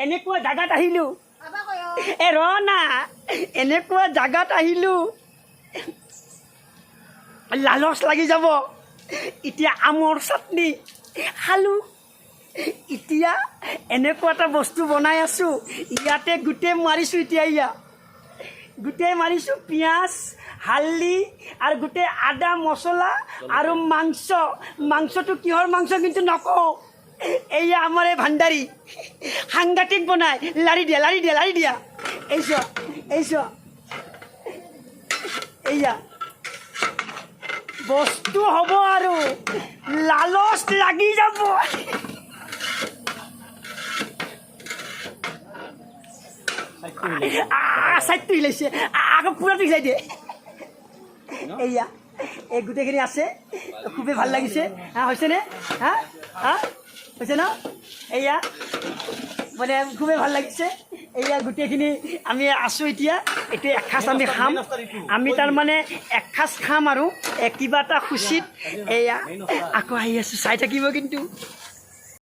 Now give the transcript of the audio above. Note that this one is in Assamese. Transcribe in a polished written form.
এনেকুৱা জাগাত আহিলোঁ এ ৰ না এনেকুৱা জাগাত আহিলোঁ লালচ লাগি যাব এতিয়া আমৰ চাটনি খালোঁ এতিয়া এনেকুৱা এটা বস্তু বনাই আছোঁ ইয়াতে গোটেই মাৰিছোঁ এতিয়া গোটেই মাৰিছোঁ পিঁয়াজ হালধি আৰু গোটেই আদা মছলা আৰু মাংসটো কিহৰ মাংস কিন্তু নকওঁ এয়া আমাৰ এই ভাণ্ডাৰী সাংঘাতিক বনাই লাৰি দিয়া এই চোৱা এয়া বস্তু হ'ব আৰু লালচ লাগি যাব চাইডটো হিলাইছে আকৌ পুৰাটো হিলাই দিয়ে এয়া এই গোটেইখিনি আছে খুবেই ভাল লাগিছে হৈছেনে হৈছে ন এয়া মানে খুবেই ভাল লাগিছে এয়া গোটেইখিনি আমি আছোঁ এতিয়া এসাঁজ আমি খাম আমি তাৰমানে এসাঁজ খাম আৰু কিবা এটা খুচিত এয়া আকৌ আহি আছোঁ চাই থাকিব কিন্তু